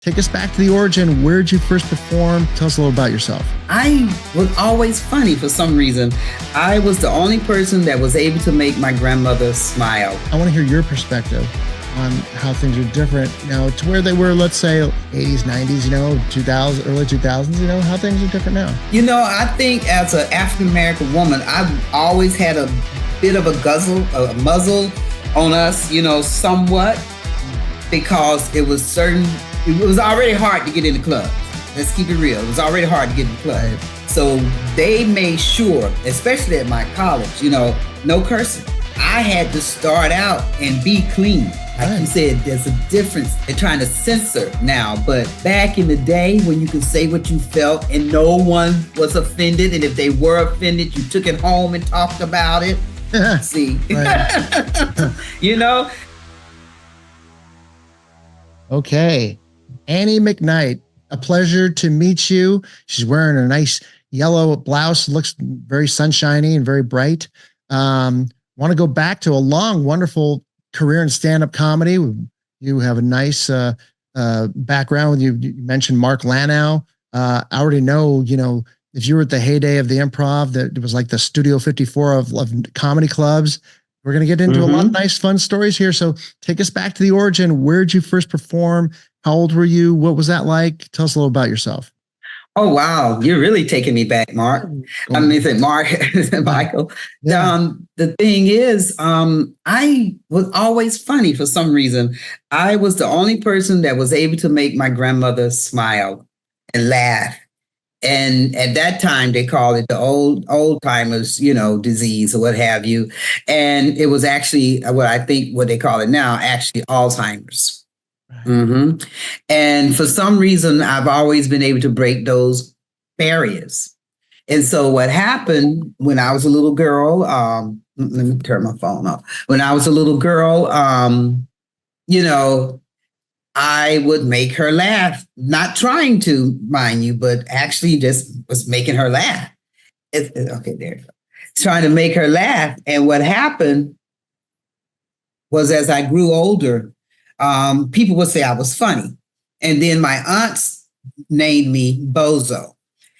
take us back to the origin. Where did you first perform? Tell us a little about yourself. I was always funny for some reason. I was the only person that was able to make my grandmother smile. I want to hear your perspective on how things are different now to where they were, let's say 80s, 90s, 2000, early 2000s, how things are different now. I think as an African-American woman, I've always had a bit of a muzzle on us, somewhat, because it was already hard to get in the club. Let's keep it real. It was already hard to get in the club. Right. So they made sure, especially at my college, no cursing. I had to start out and be clean. Like you said, there's a difference. They're trying to censor now, but back in the day when you could say what you felt and no one was offended, and if they were offended, you took it home and talked about it. See, Okay. Annie Mcknight, a pleasure to meet you. She's wearing a nice yellow blouse, looks very sunshiny and very bright. Want to go back to a long, wonderful career in stand-up comedy. You have a nice background. You mentioned Mark Lanow. I already know, if you were at the heyday of the improv, that it was like the Studio 54 of comedy clubs. We're going to get into a lot of nice, fun stories here. So take us back to the origin. Where did you first perform? How old were you? What was that like? Tell us a little about yourself. Oh, wow. You're really taking me back, Mark. Michael. Yeah. The thing is, I was always funny for some reason. I was the only person that was able to make my grandmother smile and laugh. And at that time, they called it the old timers, disease or what have you. And it was actually what they call it now, actually Alzheimer's. Mm-hmm. And for some reason, I've always been able to break those barriers. And so what happened when I was a little girl, let me turn my phone off. When I was a little girl, I would make her laugh, not trying to, mind you, but actually just was making her laugh. Okay, there you go. Trying to make her laugh. And what happened was as I grew older, people would say I was funny. And then my aunts named me Bozo,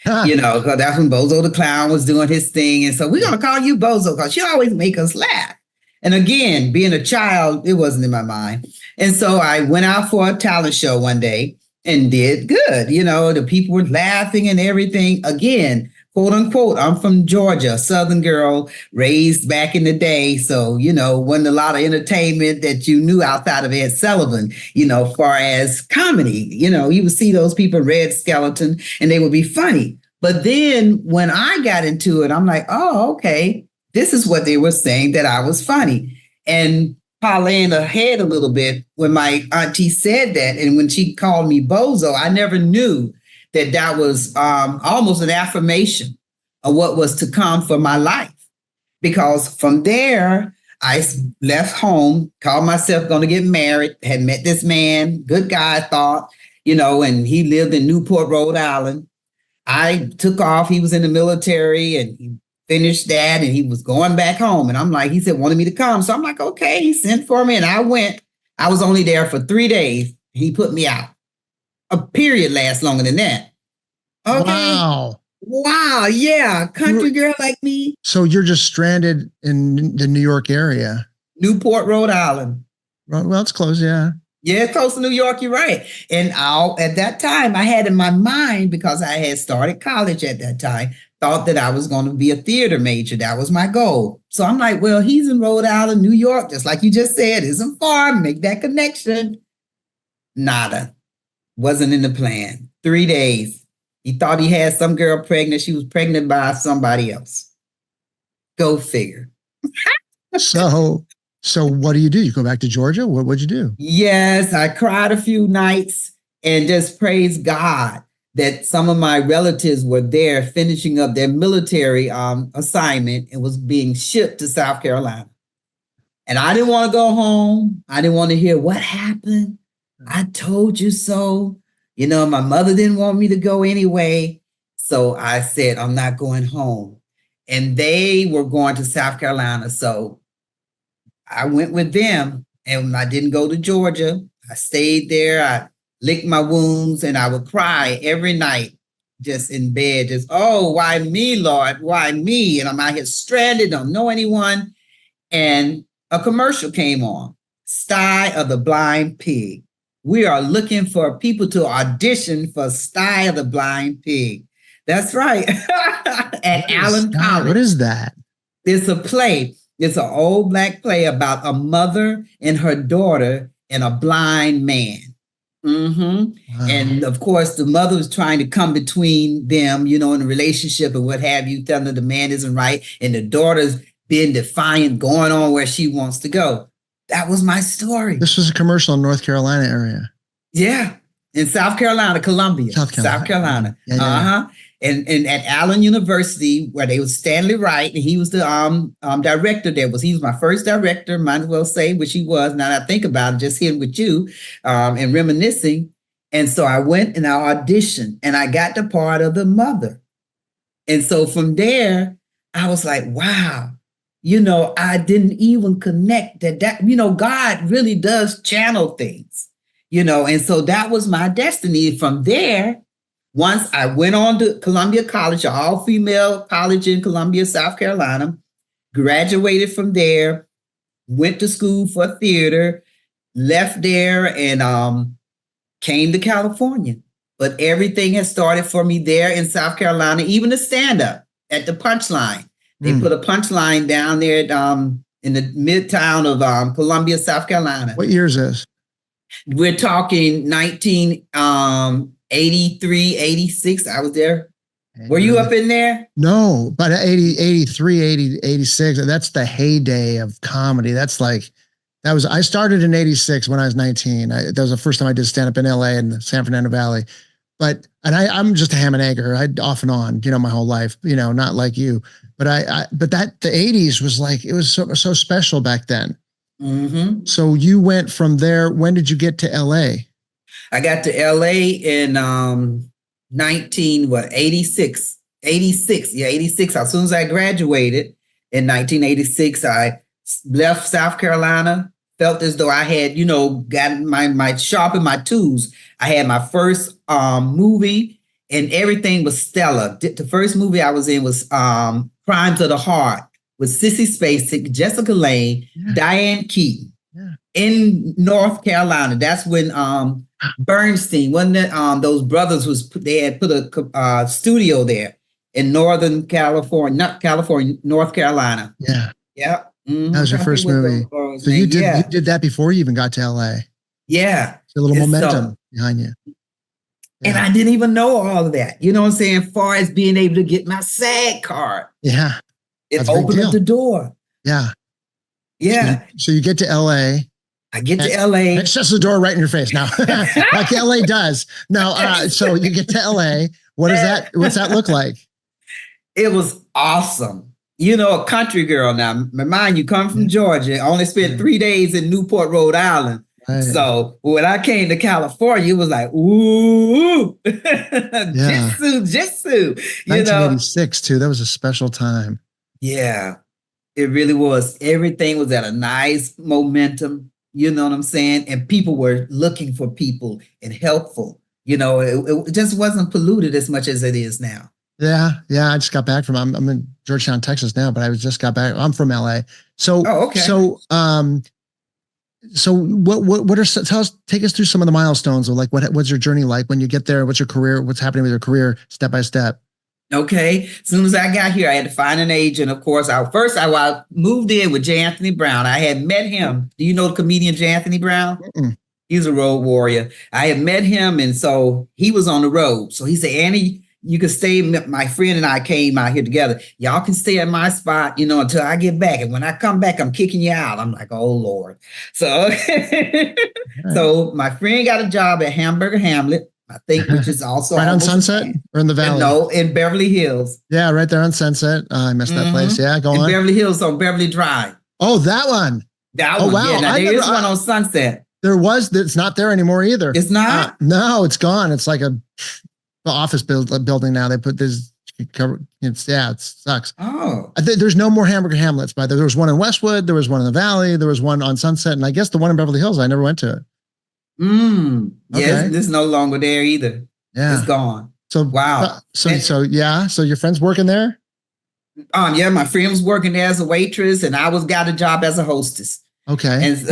because that's when Bozo the Clown was doing his thing. And so we're going to call you Bozo because you always make us laugh. And again, being a child, it wasn't in my mind. And so I went out for a talent show one day and did good. The people were laughing and everything. Again, quote unquote, I'm from Georgia, Southern girl, raised back in the day. So, wasn't a lot of entertainment that you knew outside of Ed Sullivan, far as comedy. You would see those people, Red Skeleton, and they would be funny. But then when I got into it, I'm like, oh, okay, this is what they were saying, that I was funny. And parlaying ahead a little bit, when my auntie said that, and when she called me Bozo, I never knew that was almost an affirmation of what was to come for my life. Because from there, I left home, called myself going to get married, had met this man, good guy, I thought, and he lived in Newport, Rhode Island. I took off. He was in the military and he finished that and he was going back home. And I'm like, he said, wanted me to come. So I'm like, okay, he sent for me and I went. I was only there for 3 days. He put me out. A period lasts longer than that. Okay. Wow. Yeah. Country girl like me. So you're just stranded in the New York area. Newport, Rhode Island. Well, it's close. Yeah. Yeah, it's close to New York. You're right. And at that time, I had in my mind, because I had started college at that time, thought that I was going to be a theater major. That was my goal. So I'm like, well, he's in Rhode Island, New York, just like you just said, isn't far. Make that connection. Nada. Wasn't in the plan. 3 days. He thought he had some girl pregnant. She was pregnant by somebody else. Go figure. So what do? You go back to Georgia? What'd you do? Yes, I cried a few nights and just praised God that some of my relatives were there finishing up their military assignment and was being shipped to South Carolina. And I didn't want to go home. I didn't want to hear what happened. I told you so. My mother didn't want me to go anyway. So I said, I'm not going home. And they were going to South Carolina. So I went with them and I didn't go to Georgia. I stayed there. I lick my wounds, and I would cry every night, just in bed, just, oh, why me, Lord? Why me? And I'm out here stranded, don't know anyone. And a commercial came on, Sty of the Blind Pig. We are looking for people to audition for Sty of the Blind Pig. That's right. At Allen College. What is that? It's a play. It's an old Black play about a mother and her daughter and a blind man. Mm-hmm. Wow. And of course, the mother was trying to come between them, in a relationship and what have you, telling her the man isn't right. And the daughter's being defiant, going on where she wants to go. That was my story. This was a commercial in North Carolina area. Yeah. In South Carolina, Columbia. South Carolina. Yeah, yeah. Uh-huh. And at Allen University, where they was Stanley Wright, and he was the director there. He was my first director, might as well say, which he was. Now that I think about it, just here with you and reminiscing. And so I went and I auditioned, and I got the part of the mother. And so from there, I was like, wow, I didn't even connect that, God really does channel things, and so that was my destiny. From there, once I went on to Columbia College, an all-female college in Columbia, South Carolina, graduated from there, went to school for theater, left there, and came to California. But everything has started for me there in South Carolina, even the stand-up at the Punchline. They put a Punchline down there in the midtown of Columbia, South Carolina. What year is this? We're talking 1983, 86. I was there. Were you up in there? No, but 80, 83, 80, 86. That's the heyday of comedy. I started in 86 when I was 19. That was the first time I did stand up in LA and the San Fernando Valley. I'm just a ham and egger. I off and on, my whole life, not like you. But the 80s was like, it was so special back then. Mm-hmm. So you went from there. When did you get to LA? I got to LA in 86. 86. Yeah, 86. As soon as I graduated in 1986, I left South Carolina, felt as though I had, gotten my sharpened my tools. I had my first movie, and everything was stellar. The first movie I was in was Crimes of the Heart with Sissy Spacek, Jessica Lange, Diane Keaton in North Carolina. That's when Bernstein, wasn't it? Those brothers they had put a studio there in Northern California, not California, North Carolina. Yeah. Yeah. Mm-hmm. That was your first movie. So you did that before you even got to LA. Yeah. A little momentum behind you. Yeah. And I didn't even know all of that. You know what I'm saying? As far as being able to get my SAG card. Yeah. It opened up the door. Yeah. Yeah. So you get to LA. I get to LA. It shuts the door right in your face now. Like LA does. No, so you get to LA. What's that look like? It was awesome. A country girl now. Mind you, come from Georgia. I only spent 3 days in Newport, Rhode Island. Right. So when I came to California, it was like, ooh, jitsu. 1986 too. That was a special time. Yeah, it really was. Everything was at a nice momentum. You know what I'm saying? And people were looking for people and helpful. It just wasn't polluted as much as it is now. Yeah. I just got back I'm in Georgetown, Texas now, but I just got back. I'm from LA. So, okay. So what are, take us through some of the milestones of like, what's your journey like when you get there? What's your career? What's happening with your career step by step? Okay. As soon as I got here, I had to find an agent. Of course, I moved in with J. Anthony Brown. I had met him. Do you know the comedian J. Anthony Brown? Mm-mm. He's a road warrior. I had met him. And so he was on the road. So he said, Annie, you can stay. My friend and I came out here together. Y'all can stay at my spot, until I get back. And when I come back, I'm kicking you out. I'm like, oh, Lord. So, so my friend got a job at Hamburger Hamlet, I think, which is also right on Sunset or in the Valley? No, in Beverly Hills. Yeah, right there on Sunset. I missed that place. Yeah, go on. Beverly Hills on Beverly Drive. Oh, that one. That one. Wow. Yeah, there is one on Sunset. It's not there anymore either. It's not? No, it's gone. It's like the office building now. They put this, it sucks. Oh. There's no more Hamburger Hamlets, but there was one in Westwood, there was one in the Valley, there was one on Sunset, and I guess the one in Beverly Hills, I never went to it. Yes, Okay. this is no longer there either. Yeah. It's gone. So Wow. So your friend's working there? Yeah, my friend was working there as a waitress, and I got a job as a hostess. Okay. And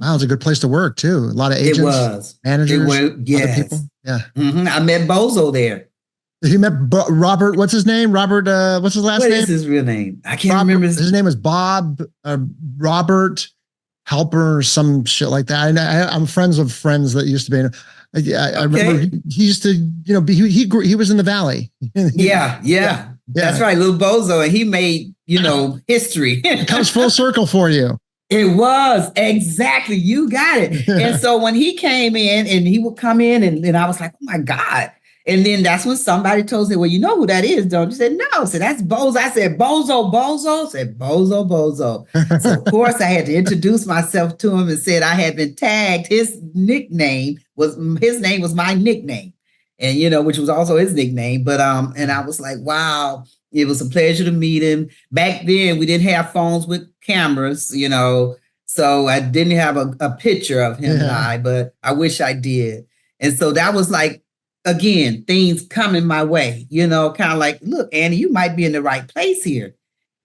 wow, it's a good place to work too. A lot of agents, managers, other people. Yeah. I met Bozo there. You met Robert. What's his name? Robert. What's his last name? What is his real name? I can't remember. His name is Bob. Robert Helper or some shit like that. I'm friends of friends that used to be. I remember he used to, he was in the Valley. Yeah. That's right, little Bozo, and he made history. It comes full circle for you. It was exactly, you got it. And so when he came in, and he would come in, and I was like, oh my God. And then that's when somebody told me, well, you know who that is, don't you? Said, no. So that's Bozo. I said, Bozo. Said, Bozo. So of course I had to introduce myself to him and said I had been tagged. His name was my nickname. And which was also his nickname. But and I was like, wow, it was a pleasure to meet him. Back then we didn't have phones with cameras, so I didn't have a picture of him and I, but I wish I did. And so that was like, again, things coming my way, kind of like, look, Annie, you might be in the right place here.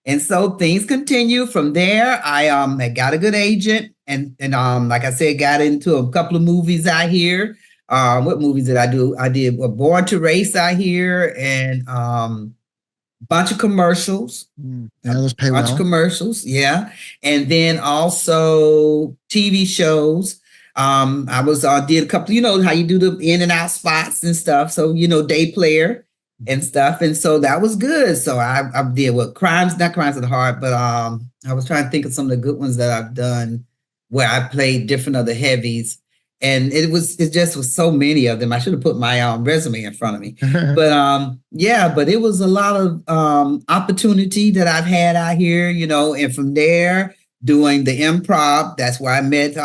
And so things continue from there. I had got a good agent, and like I said, got into a couple of movies out here. What movies did I do? I did Born to Race out here, and bunch of commercials. Yeah, those pay well. Bunch of commercials, yeah. And then also TV shows. I was did a couple, how you do the in and out spots and stuff. So, day player and stuff. And so that was good. So I did not Crimes of the Heart, but I was trying to think of some of the good ones that I've done where I played different of the heavies. And it just was so many of them. I should have put my resume in front of me. But it was a lot of opportunity that I've had out here, and from there doing the improv, that's where I met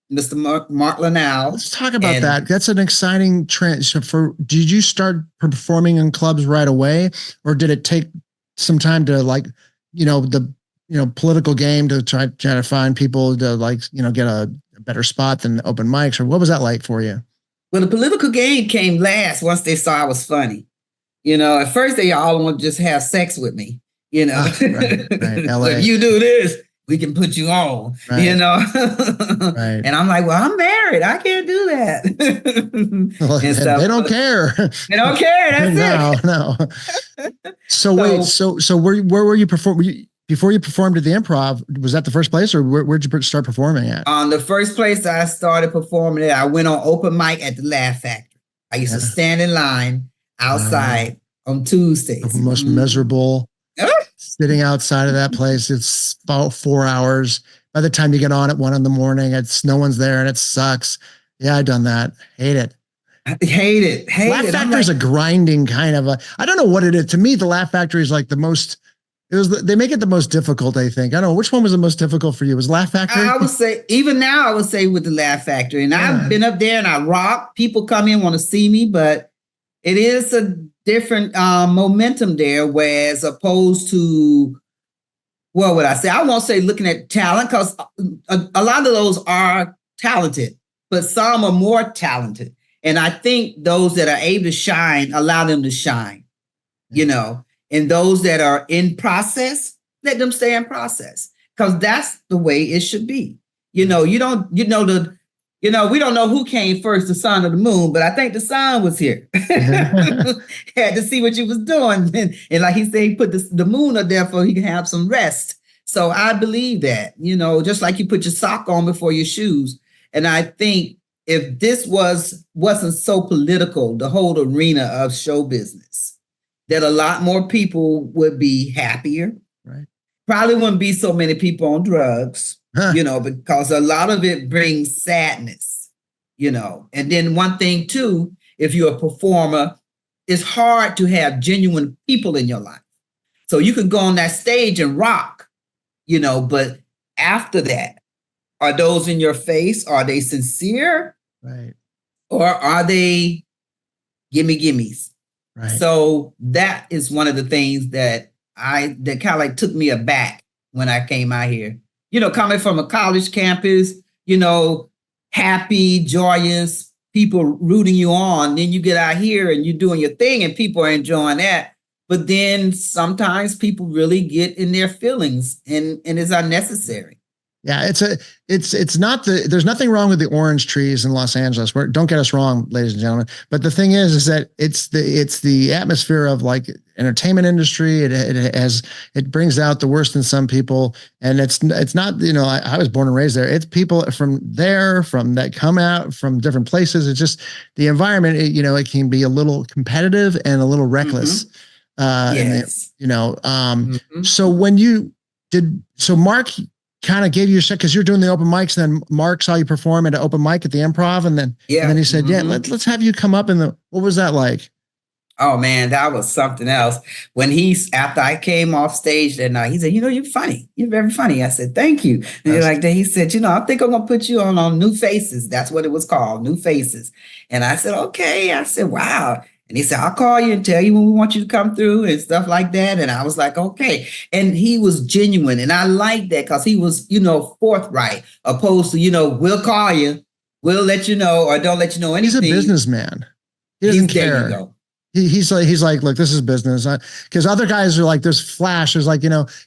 Mr. Mark Linnell. Let's talk about that. That's an exciting trend. So did you start performing in clubs right away, or did it take some time to the political game to try to find people to get a better spot than open mics, or what was that like for you? Well, the political game came last once they saw I was funny. At first they all want to just have sex with me, Right. LA. If you do this, we can put you on, right. Right. And I'm like, well, I'm married. I can't do that. Well, and they don't care. They don't care. That's No. So wait, so where were you performing? Before you performed at the Improv, was that the first place, or where'd you start performing at? The first place I started performing at, I went on open mic at the Laugh Factory. I used to stand in line outside on Tuesdays. The most miserable. Sitting outside of that place, it's about 4 hours. By the time you get on at 1 a.m, it's no one's there and it sucks. Yeah, I've done that. Hate it. Hate it. Laugh Factory is a grinding kind of I don't know what it is. To me, the Laugh Factory is like the most. They make it the most difficult, I think. I don't know. Which one was the most difficult for you? Was Laugh Factory? I would say, even now, I would say with the Laugh Factory. And I've been up there and I rock. People come in, want to see me, but it is a different momentum there, whereas opposed to, what would I say? I won't say looking at talent, because a lot of those are talented, but some are more talented. And I think those that are able to shine, allow them to shine, And those that are in process, let them stay in process, because that's the way it should be. We don't know who came first, the sun or the moon, but I think the sun was here. Had to see what you was doing. And like he said, he put the moon up there so he can have some rest. So I believe that, just like you put your sock on before your shoes. And I think if this wasn't so political, the whole arena of show business, that a lot more people would be happier. Right. Probably wouldn't be so many people on drugs, because a lot of it brings sadness, And then one thing too, if you're a performer, it's hard to have genuine people in your life. So you can go on that stage and rock, but after that, are those in your face? Are they sincere? Right. Or are they gimmies? Right. So that is one of the things that kind of like took me aback when I came out here. Coming from a college campus, happy, joyous, people rooting you on. Then you get out here and you're doing your thing and people are enjoying that. But then sometimes people really get in their feelings and it's unnecessary. Yeah, it's not there's nothing wrong with the orange trees in Los Angeles. Don't get us wrong, ladies and gentlemen. But the thing is that it's the atmosphere of like entertainment industry. It brings out the worst in some people, and it's not, I was born and raised there. It's people from that come out from different places. It's just the environment. It can be a little competitive and a little reckless. Yes. So when you Mark kind of gave you a shot because you're doing the open mics, and then Mark saw you perform at an open mic at the Improv, and then he said, let's have you come up what was that like? Oh man, that was something else. When after I came off stage that night, he said, you're funny. You're very funny. I said, thank you. And he said, I think I'm gonna put you on New Faces. That's what it was called, New Faces. And I said, okay. I said, wow. And he said, I'll call you and tell you when we want you to come through and stuff like that. And I was like, okay. And he was genuine. And I liked that because he was, forthright, opposed to, we'll call you, we'll let you know, or don't let you know anything. He's a businessman. He doesn't care. There you go. He's like, look, this is business. Because other guys are like, there's flash. There's like,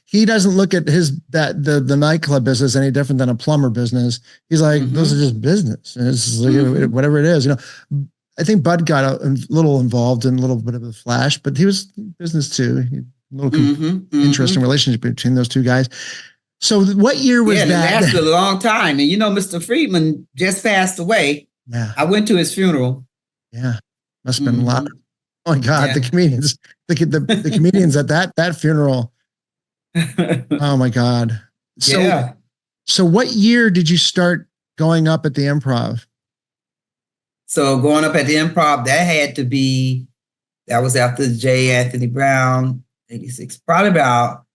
he doesn't look at the nightclub business any different than a plumber business. He's like, those are just business. And it's like, whatever it is, I think Bud got a little involved in a little bit of the flash, but he was business too. A little interesting relationship between those two guys. So what year was that? It lasted a long time. And Mr. Friedman just passed away. Yeah. I went to his funeral. Yeah. Must have been a lot. Oh my God, the comedians, the comedians at that funeral. Oh my God. So what year did you start going up at the Improv? So going up at the Improv, that was after J. Anthony Brown, 86, probably about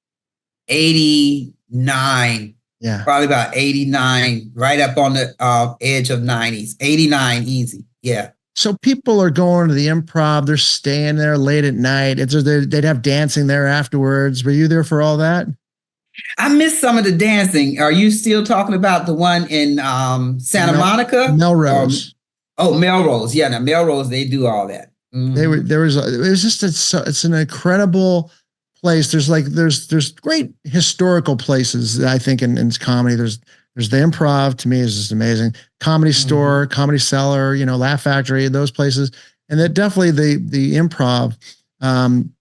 89. Yeah. Probably about 89, right up on the edge of 90s, 89 easy. Yeah. So people are going to the Improv, they're staying there late at night. They'd have dancing there afterwards. Were you there for all that? I missed some of the dancing. Are you still talking about the one in Santa Monica? Melrose. Melrose. Yeah, now Melrose, they do all that. It's an incredible place. There's great historical places, I think, in comedy. There's the Improv, to me, is just amazing. Comedy Store, Comedy Cellar, Laugh Factory, those places. And that definitely the Improv,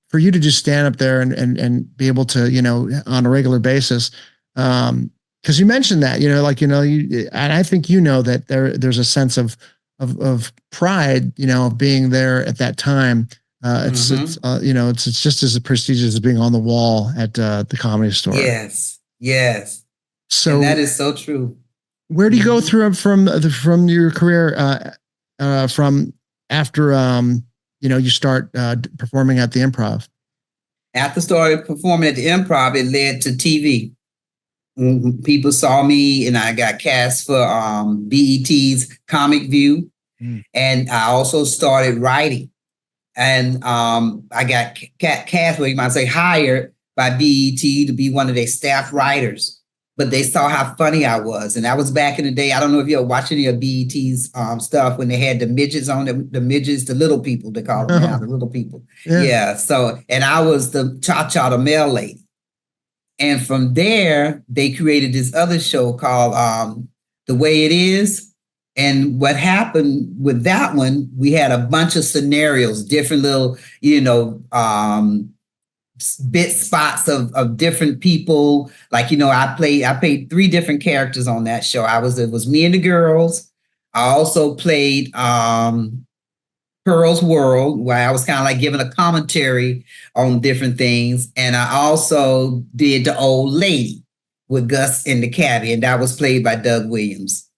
for you to just stand up there and be able to, on a regular basis, because you mentioned that, and I think that there's a sense of pride, of being there at that time. It's just as prestigious as being on the wall at the Comedy Store. Yes. So and that is so true. Where do you go through from your career, from after you start performing at the Improv? After started performing at the Improv, it led to TV. People saw me, and I got cast for BET's Comic View, and I also started writing. And I got cast, where you might say hired by BET to be one of their staff writers. But they saw how funny I was. And that was back in the day. I don't know if you're watching any of BET's stuff when they had the midgets on the midgets, the little people, they call them now, the little people. Yeah. So, and I was the Cha-Cha, the mail lady. And from there, they created this other show called The Way It Is. And what happened with that one, we had a bunch of scenarios, different little, bit spots of different people. Like, I played 3 different characters on that show. It was me and the girls. I also played Pearl's World, where I was kind of like giving a commentary on different things. And I also did the old lady with Gus in the cabbie, and that was played by Doug Williams.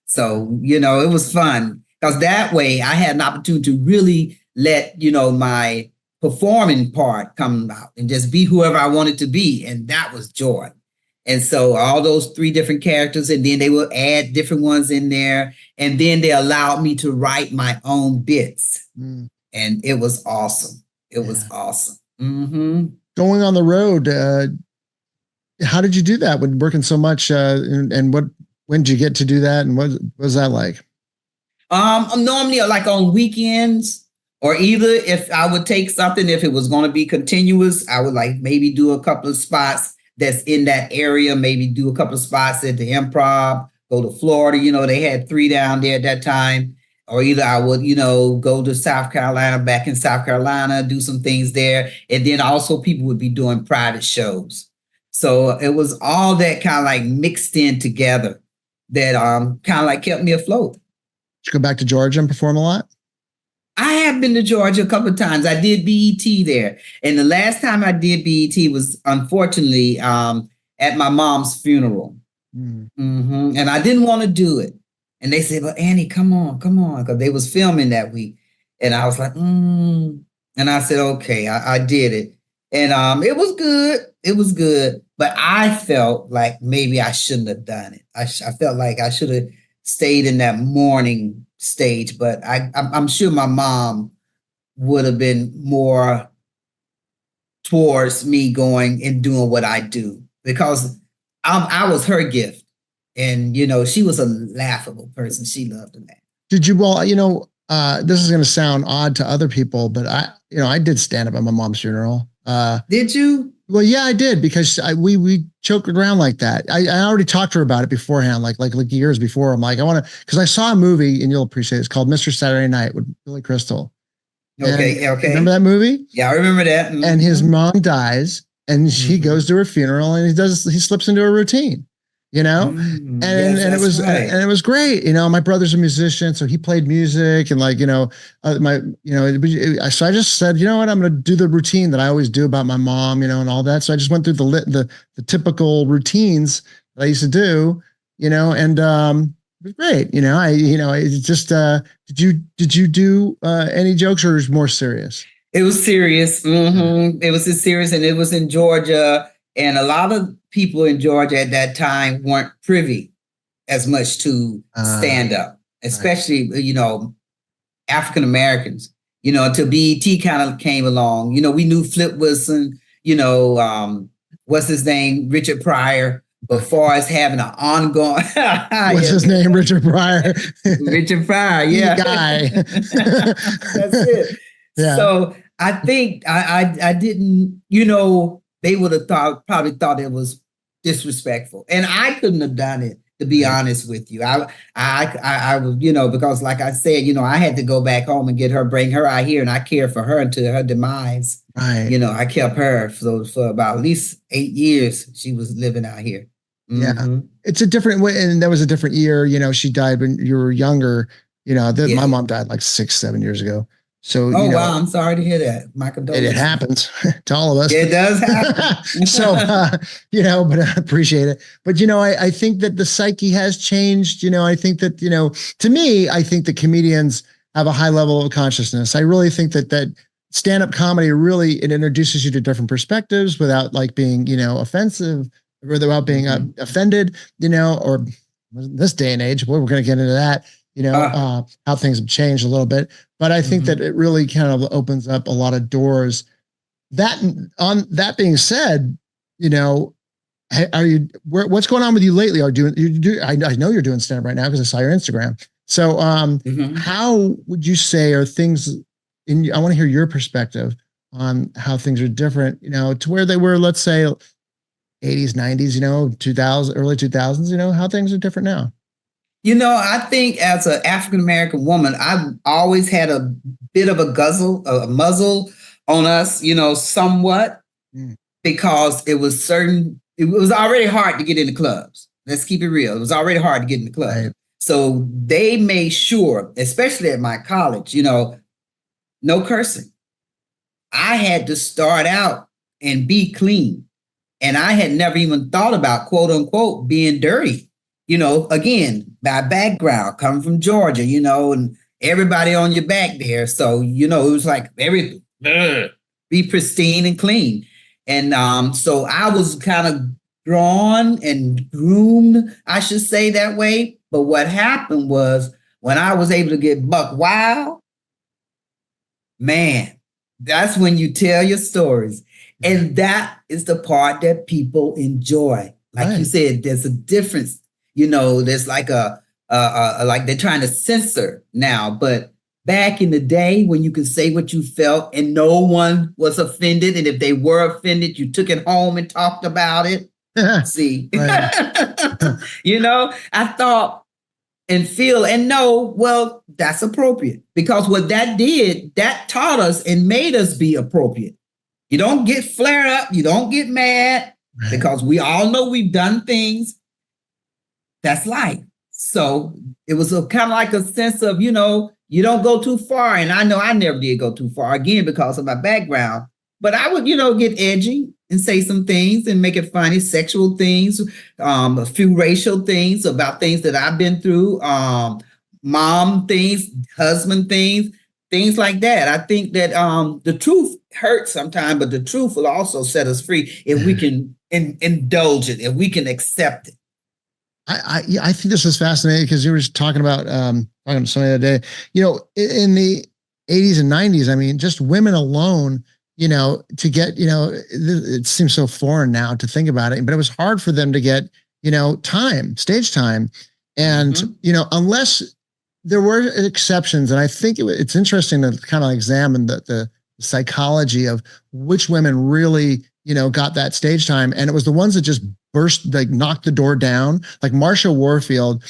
So, it was fun because that way I had an opportunity to really let, my performing part come out and just be whoever I wanted to be. And that was joy. And so all those 3 different characters, and then they will add different ones in there. And then they allowed me to write my own bits. And it was awesome. It was awesome. Going on the road, how did you do that when working so much? And what when did you get to do that? And what was that like? I'm normally like on weekends, or either if I would take something, if it was going to be continuous, I would like maybe do a couple of spots that's in that area, maybe do a couple of spots at the Improv, go to Florida. They had 3 down there at that time. Or either I would, go to South Carolina, back in South Carolina, do some things there. And then also people would be doing private shows. So it was all that kind of like mixed in together that kind of like kept me afloat. Did you go back to Georgia and perform a lot? I have been to Georgia a couple of times. I did BET there. And the last time I did BET was unfortunately at my mom's funeral. And I didn't want to do it. And they said, "But Annie, come on," because they was filming that week. And I was like, And I said, okay, I did it. And it was good. It was good. But I felt like maybe I shouldn't have done it. I felt like I should have stayed in that morning stage. But I'm sure my mom would have been more towards me going and doing what I do, because I was her gift. And, she was a laughable person. She loved to laugh. Did you, this is going to sound odd to other people, but I did stand up at my mom's funeral. Did you? Well, yeah, I did, because we joked around like that. I already talked to her about it beforehand, like years before. I'm like, because I saw a movie, and you'll appreciate it. It's called Mr. Saturday Night with Billy Crystal. Okay. Remember that movie? Yeah, I remember that. Mm-hmm. And his mom dies, and he goes to her funeral, and he slips into a routine. And it was right. And it was great. My brother's a musician, so he played music, and so I just said, what, I'm going to do the routine that I always do about my mom, and all that. So I just went through the typical routines that I used to do, and it was great. It just did you do any jokes, or was it more serious? It was serious. Mm-hmm. It was serious, and it was in Georgia. And a lot of people in Georgia at that time weren't privy as much to stand up, especially, African Americans, until BET kind of came along. We knew Flip Wilson, what's his name? Richard Pryor, but far as having an ongoing. What's his name? Richard Pryor. Richard Pryor, yeah. Guy. That's it. Yeah. So I think I didn't, they would have probably thought it was disrespectful, and I couldn't have done it, to be honest with you. I was, because like I said, I had to go back home and bring her out here, and I cared for her until her demise. Right. I kept her for about at least 8 years. She was living out here. Mm-hmm. Yeah, it's a different way, and that was a different year. She died when you were younger. My mom died like 6-7 years ago. So, wow, I'm sorry to hear that. My condolences. It happens to all of us. It does happen. So, but I appreciate it. But, I think that the psyche has changed. I think that, to me, I think that comedians have a high level of consciousness. I really think that stand-up comedy it introduces you to different perspectives without like being, offensive, or without being offended, or in this day and age, we're going to get into that. How things have changed a little bit, but I think that it really kind of opens up a lot of doors. That being said, what's going on with you lately? I know you're doing stand up right now because I saw your Instagram. So, how would you say are things I want to hear your perspective on how things are different, to where they were, let's say 80s, 90s, 2000, early 2000s, how things are different now. I think as an African-American woman, I've always had a bit of a muzzle on us, somewhat, because it was already hard to get into clubs. Let's keep it real. It was already hard to get in the club. Right. So they made sure, especially at my college, no cursing. I had to start out and be clean. And I had never even thought about, quote unquote, being dirty. Again, by background, coming from Georgia, and everybody on your back there. So, it was like everything, be pristine and clean. And so I was kind of drawn and groomed, I should say that way. But what happened was when I was able to get buck wild, man, that's when you tell your stories. And that is the part that people enjoy. Like you said, there's a difference. there's like like they're trying to censor now, but back in the day when you could say what you felt and no one was offended, and if they were offended, you took it home and talked about it. See, I thought and feel and know, well, that's appropriate, because what that did, that taught us and made us be appropriate. You don't get flared up, you don't get mad, because we all know we've done things. That's life. So it was a kind of like a sense of, you don't go too far. And I know I never did go too far, again, because of my background. But I would, get edgy and say some things and make it funny, sexual things, a few racial things about things that I've been through, mom things, husband things like that. I think that the truth hurts sometimes, but the truth will also set us free if we can indulge it, if we can accept it. I think this is fascinating, because you were just talking about talking to somebody the other day, in the 80s and 90s, I mean, just women alone, to get, it seems so foreign now to think about it, but it was hard for them to get, stage time. And, unless there were exceptions, and I think it's interesting to kind of examine the psychology of which women really, got that stage time. And it was the ones that just burst, like knocked the door down, like Marsha Warfield.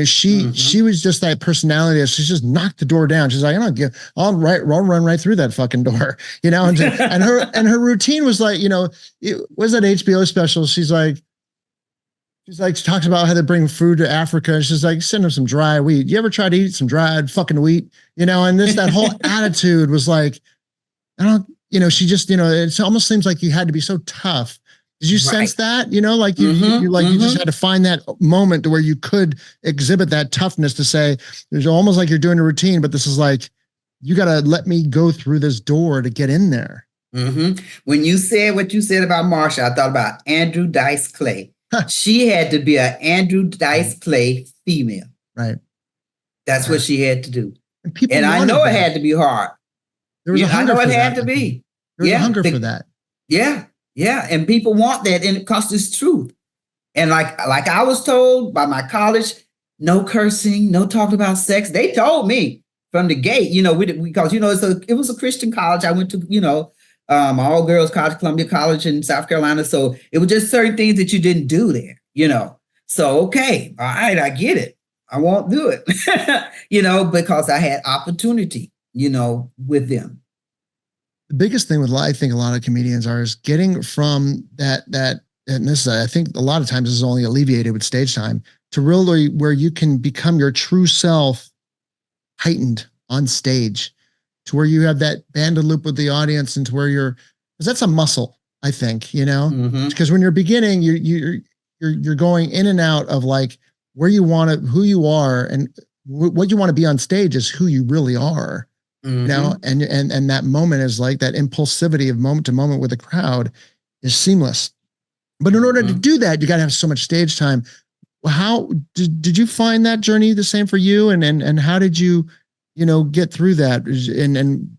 She was just that personality. She just knocked the door down. She's like, I'll run right through that fucking door, and her routine was like, it was that HBO special. She's like, she talks about how they bring food to Africa. And she's like, send them some dry wheat. You ever try to eat some dried fucking wheat? And that whole attitude was like, she just, it almost seems like you had to be so tough. Did you sense that? You just had to find that moment to where you could exhibit that toughness to say, there's almost like you're doing a routine, but this is like, you got to let me go through this door to get in there. When you said what you said about Marsha, I thought about Andrew Dice Clay. She had to be an Andrew Dice Clay female. Right. That's what she had to do. And I know it had to be hard. There was a hunger for that. I know it had to be. There was a hunger for that. Yeah. Yeah. And people want that, and because it's truth. And like I was told by my college, no cursing, no talking about sex. They told me from the gate, because it was a Christian college. I went to, all girls college, Columbia College in South Carolina. So it was just certain things that you didn't do there, So, okay, all right, I get it. I won't do it, because I had opportunity, with them. The biggest thing with, I think, a lot of comedians is getting from that, and this, I think a lot of times is only alleviated with stage time, to really where you can become your true self heightened on stage, to where you have that banded loop with the audience, and to where because that's a muscle, I think, because when you're beginning, you're going in and out of like where you want to, who you are, and what you want to be on stage is who you really are. And that moment is like that impulsivity of moment to moment with the crowd is seamless. But in order to do that, you got to have so much stage time. How did you find that journey the same for you? And how did you, get through that? And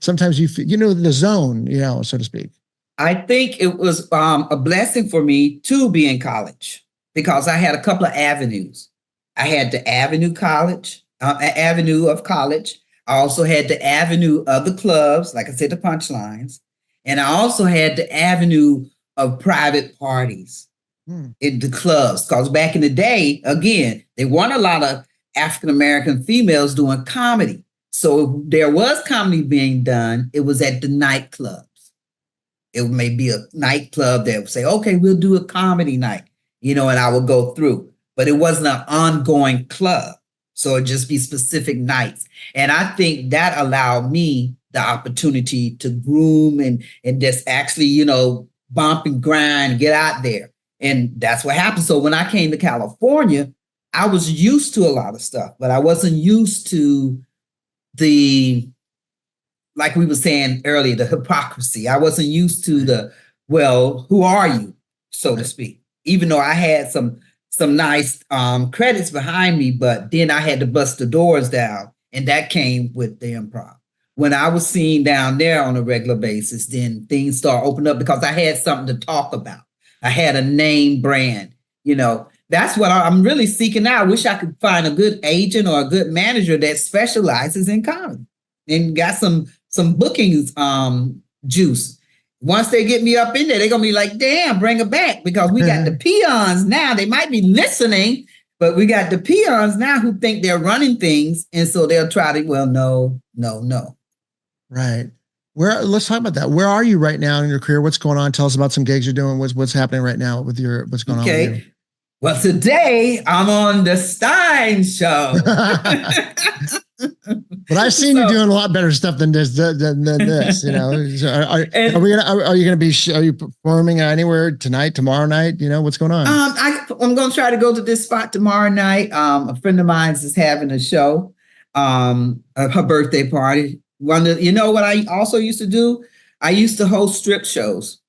sometimes you feel, the zone, so to speak. I think it was a blessing for me to be in college, because I had a couple of avenues. I had the avenue of college. I also had the avenue of the clubs, like I said, the punchlines. And I also had the avenue of private parties in the clubs. Because back in the day, again, there weren't a lot of African-American females doing comedy. So if there was comedy being done, it was at the nightclubs. It may be a nightclub that would say, okay, we'll do a comedy night, and I would go through. But it wasn't an ongoing club. So it'd just be specific nights. And I think that allowed me the opportunity to groom and just actually, bump and grind, get out there. And that's what happened. So when I came to California, I was used to a lot of stuff, but I wasn't used to like we were saying earlier, the hypocrisy. I wasn't used to who are you, so to speak, even though I had some nice credits behind me, but then I had to bust the doors down, and that came with the improv. When I was seen down there on a regular basis, then things started opening up because I had something to talk about. I had a name brand, that's what I'm really seeking out. I wish I could find a good agent or a good manager that specializes in comedy and got some bookings juice. Once they get me up in there, they're gonna be like, damn, bring her back, because we got the peons now. They might be listening, but we got the peons now who think they're running things, and so they'll try to, well, no. Right. Let's talk about that. Where are you right now in your career? What's going on? Tell us about some gigs you're doing. What's happening right now with what's going on with you? Well, today I'm on the Stein Show. But I've seen you doing a lot better stuff than this. You know, are you performing anywhere tonight, tomorrow night? You know, what's going on? I'm going to try to go to this spot tomorrow night. A friend of mine is having a show, her birthday party. You know what I also used to do? I used to host strip shows.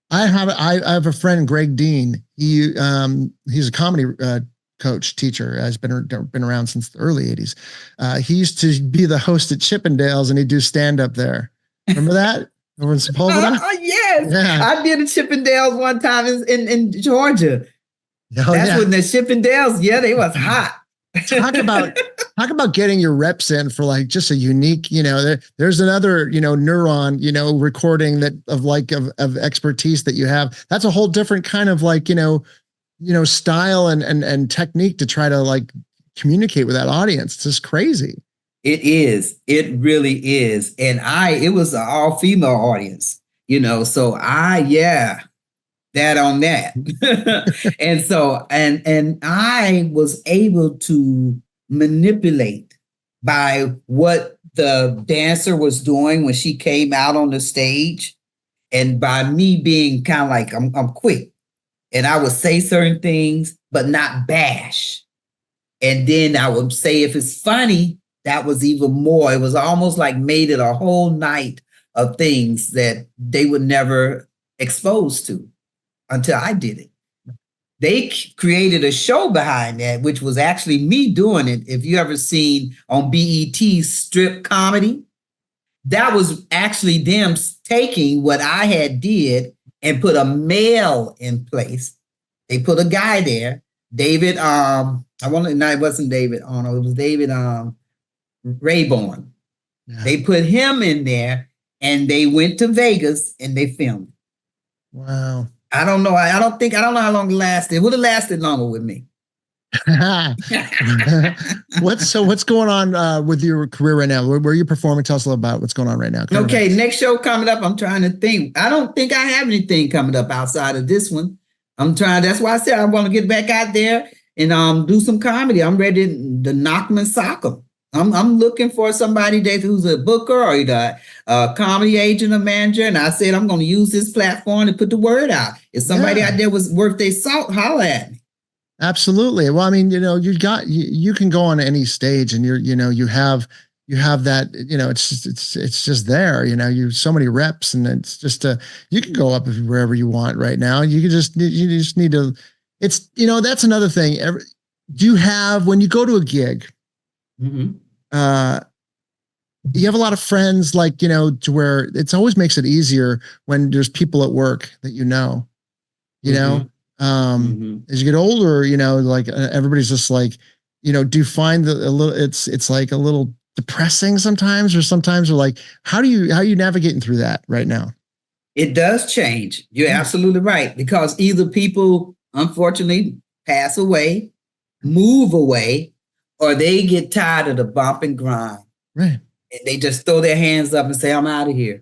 I have a friend, Greg Dean. He's a comedy coach, teacher. Has been around since the early 80s. He used to be the host at Chippendales, and he'd do stand up there. Remember that over in Sepulveda? Yes, yeah. I did a Chippendales one time in Georgia. Oh, That's when the Chippendales, they was hot. Talk about getting your reps in for like just a unique, there's another, neuron, recording of expertise that you have. That's a whole different kind of style and technique to try to like communicate with that audience. It's just crazy. It is. It really is. And it was an all female audience, so that on that. And so, and I was able to manipulate by what the dancer was doing when she came out on the stage, and by me being kind of like, I'm quick, and I would say certain things, but not bash. And then I would say, if it's funny, that was even more. It was almost like made it a whole night of things that they were never exposed to until I did it. They created a show behind that, which was actually me doing it. If you ever seen on BET strip comedy, that was actually them taking what I had did and put a male in place. They put a guy there, David, it wasn't David Arnold, it was David Rayborn. Yeah. They put him in there, and they went to Vegas and they filmed. Wow. I don't know. I don't know how long it lasted. It would have lasted longer with me. What's going on with your career right now? Where are you performing? Tell us a little about what's going on right now. Okay, next show coming up. I'm trying to think. I don't think I have anything coming up outside of this one. That's why I said I want to get back out there and do some comedy. I'm ready to knock them and sock them. I'm looking for somebody who's a booker or either a comedy agent or manager. And I said, I'm going to use this platform to put the word out. If somebody out there was worth their salt, holler at me. Absolutely. Well, I mean, you can go on any stage, and you have that, it's just there, you so many reps, and it's just you can go up wherever you want right now. You just need to, that's another thing. Do you have, when you go to a gig, mm-hmm. You have a lot of friends, to where it always makes it easier when there's people at work that mm-hmm. As you get older, everybody's just like, do you find that it's like a little depressing sometimes, or sometimes, or like, how are you navigating through that right now? It does change. You're absolutely right, because either people unfortunately pass away, move away, or they get tired of the bump and grind. Right. And they just throw their hands up and say, I'm out of here.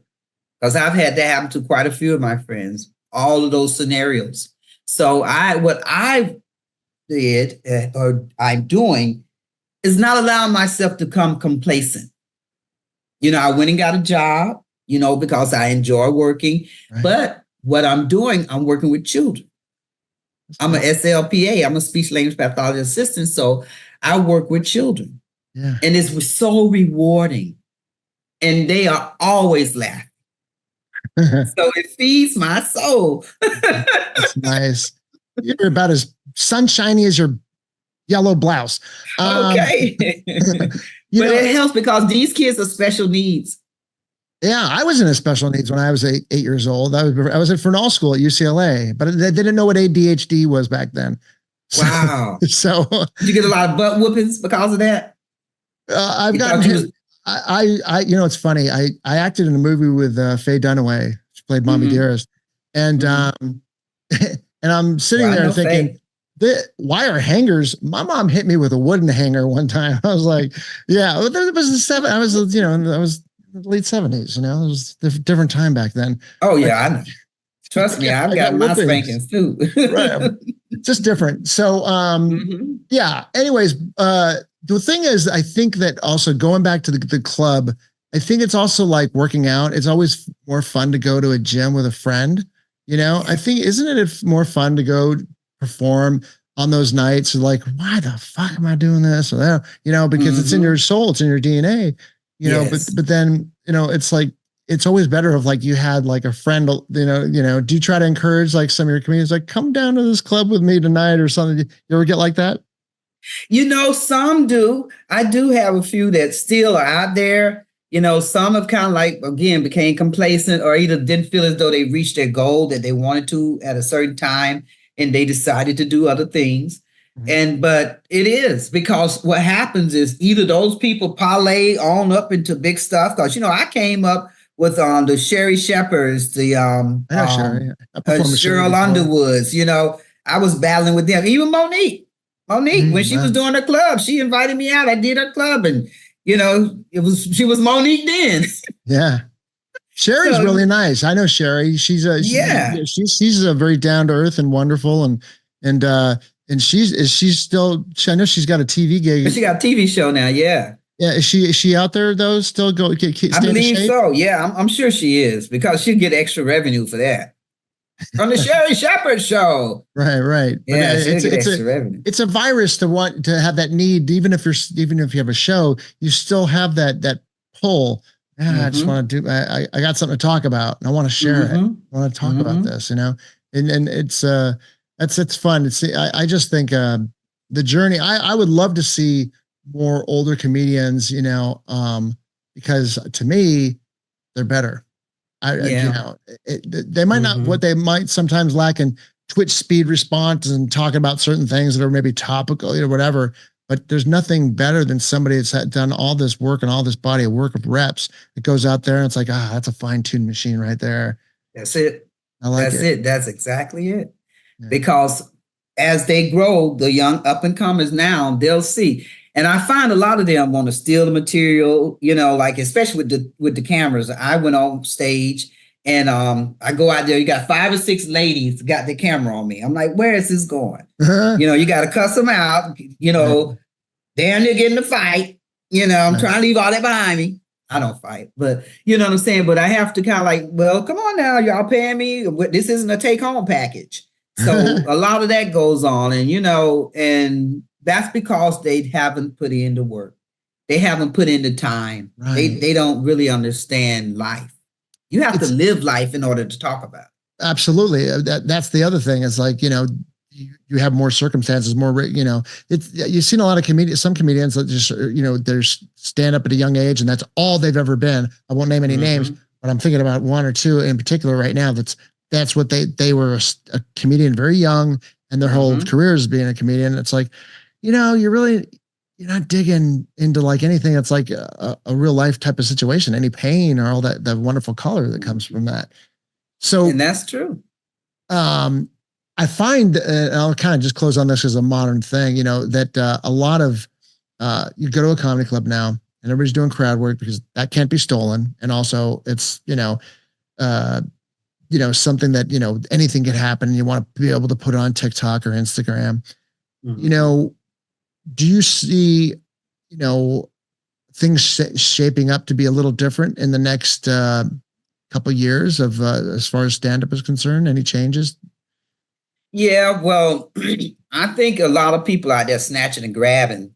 Because I've had that happen to quite a few of my friends, all of those scenarios. So what I did, or I'm doing, is not allowing myself to become complacent. I went and got a job, because I enjoy working. Right. But what I'm doing, I'm working with children. I'm an SLPA. I'm a speech language pathology assistant. So I work with children. Yeah. And it's so rewarding. And they are always laughing. So it feeds my soul. That's nice. You're about as sunshiny as your yellow blouse. Okay. But it helps because these kids are special needs. Yeah, I was in a special needs when I was 8 years old. I was at Fernald School at UCLA, but they didn't know what ADHD was back then. Wow. So Did you get a lot of butt whoopings because of that? I've gotten hit. It's funny. I acted in a movie with Faye Dunaway. She played Mommy Dearest, and and I'm sitting there thinking, wire hangers. My mom hit me with a wooden hanger one time. I was like, yeah, it was the seven. I was, I was late 70s. It was a different time back then. Oh yeah, I know. Trust me, I've got my spankings too. Right. Just different. So, yeah. Anyways, the thing is, I think that also going back to the club, I think it's also like working out. It's always more fun to go to a gym with a friend. I think, isn't it more fun to go perform on those nights? Like, why the fuck am I doing this? Or, because it's in your soul, it's in your DNA, but then, it's like, it's always better if like you had like a friend, do you try to encourage like some of your comedians, like come down to this club with me tonight or something? You ever get like that? Some do. I do have a few that still are out there. Some have kind of like, again, became complacent or either didn't feel as though they reached their goal that they wanted to at a certain time and they decided to do other things. But it is because what happens is either those people parlay on up into big stuff. Cause I came up with the Sherry Shepherds, the Cheryl Underwoods, I was battling with them. Even Monique, when she was doing her club, she invited me out. I did her club and she was Monique then. Yeah. Sherry's really nice. I know Sherry. She's a very down to earth and wonderful and she's still, I know she's got a TV gig. She got a TV show now. Yeah. Yeah, is she out there though? Still I believe so. Yeah, I'm sure she is because she'll get extra revenue for that from the Sherry Shepherd show. Right. Yeah, it's extra revenue. It's a virus to want to have that need, even if you have a show, you still have that pull. I just want to do. I got something to talk about, and I want to share it. I want to talk about this, and it's it's fun. I just think the journey. I would love to see more older comedians, because to me, they're better. They might not, what they might sometimes lack in Twitch speed response and talking about certain things that are maybe topical or whatever, but there's nothing better than somebody that's done all this work and all this body of work of reps that goes out there and it's like, that's a fine-tuned machine right there. That's it. That's it. That's exactly it. Yeah. Because as they grow, the young up and comers now, they'll see. And I find a lot of them want to steal the material, like especially with the cameras. I went on stage and I go out there. You got 5 or 6 ladies got the camera on me. I'm like, where is this going? You got to cuss them out. Damn near getting a fight. I'm trying to leave all that behind me. I don't fight, but you know what I'm saying. But I have to kind of like, well, come on now, y'all paying me. This isn't a take home package. So a lot of that goes on, and and that's because they haven't put in the work. They haven't put in the time. Right. They don't really understand life. You have to live life in order to talk about it. Absolutely. That's the other thing. Is like, you have more circumstances, more, you've seen a lot of some comedians that just, they're stand up at a young age and that's all they've ever been. I won't name any names, but I'm thinking about 1 or 2 in particular right now. That's what they were a comedian very young and their whole career is being a comedian. It's like, you're not digging into like anything that's like a real life type of situation, any pain or all that wonderful color that comes from that. So, and that's true. I find, and I'll kind of just close on this as a modern thing, that a lot of, you go to a comedy club now and everybody's doing crowd work because that can't be stolen. And also it's, something that, anything can happen and you want to be able to put it on TikTok or Instagram. Do you see, things shaping up to be a little different in the next couple of years of as far as stand-up is concerned? Any changes? Yeah, well, I think a lot of people out there snatching and grabbing,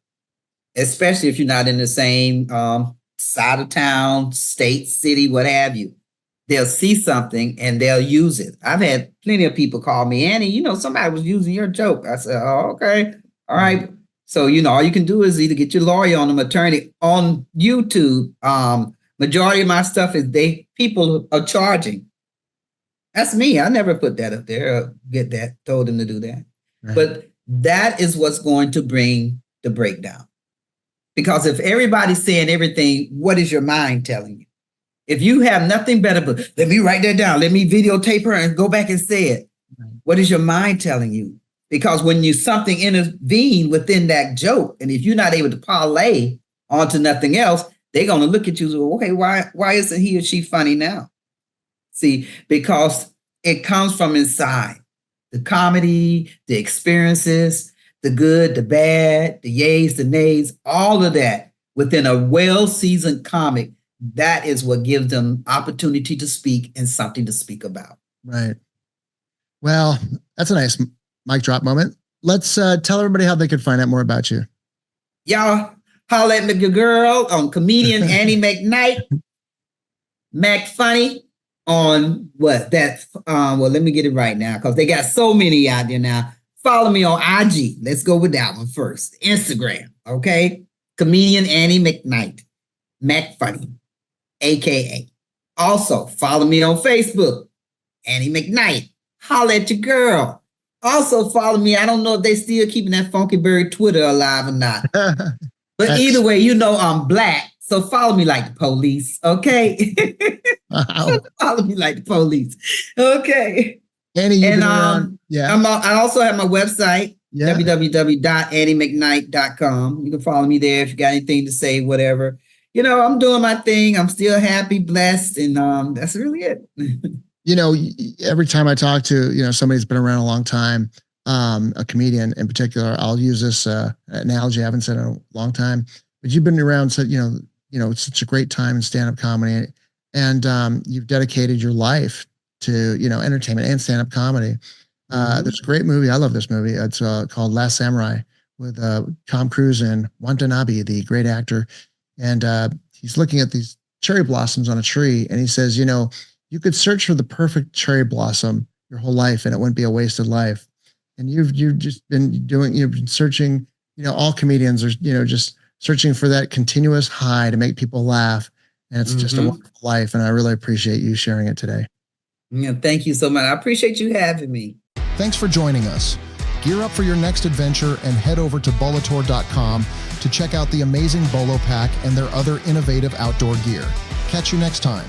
especially if you're not in the same side of town, state, city, what have you. They'll see something and they'll use it. I've had plenty of people call me, Annie, somebody was using your joke. I said, oh, okay. All right. So, all you can do is either get your lawyer on them, attorney on YouTube. Majority of my stuff is people are charging. That's me. I never put that up there or told them to do that. Right. But That is what's going to bring the breakdown. Because if everybody's saying everything, what is your mind telling you? If you have nothing better, but let me write that down, let me videotape her and go back and say it. What is your mind telling you? Because when you something intervene within that joke, and if you're not able to parlay onto nothing else, they're going to look at you and say, okay, why isn't he or she funny now? See, because it comes from inside. The comedy, the experiences, the good, the bad, the yays, the nays, all of that within a well-seasoned comic, that is what gives them opportunity to speak and something to speak about. Right. Well, that's a nice mic drop moment. Let's tell everybody how they could find out more about you. Y'all holler at your girl on comedian Annie Mcknight, Mac Funny on what that well, let me get it right now because they got so many out there now. Follow me on IG. Let's go with that one first. Instagram, okay? Comedian Annie Mcknight, Mac Funny, aka. Also, follow me on Facebook, Annie Mcknight. Holler at your girl. Also follow me. I don't know if they still keeping that Funky Bird Twitter alive or not. But either way, you know I'm black. So follow me like the police, okay? Wow. Follow me like the police. Okay. Annie, and yeah. I also have my website, www.anniemcknight.com. You can follow me there if you got anything to say, whatever. You know, I'm doing my thing. I'm still happy, blessed, and that's really it. You know, every time I talk to, somebody who's been around a long time, a comedian in particular, I'll use this analogy I haven't said in a long time, but you've been around, such a great time in stand-up comedy, and you've dedicated your life to, entertainment and stand-up comedy. There's a great movie. I love this movie. It's called Last Samurai with Tom Cruise and Watanabe, the great actor. And he's looking at these cherry blossoms on a tree, and he says, you could search for the perfect cherry blossom your whole life and it wouldn't be a wasted life. And you've just been you've been searching, all comedians are, just searching for that continuous high to make people laugh. And it's just a wonderful life. And I really appreciate you sharing it today. Yeah, thank you so much. I appreciate you having me. Thanks for joining us. Gear up for your next adventure and head over to bolotour.com to check out the amazing Bolo Pack and their other innovative outdoor gear. Catch you next time.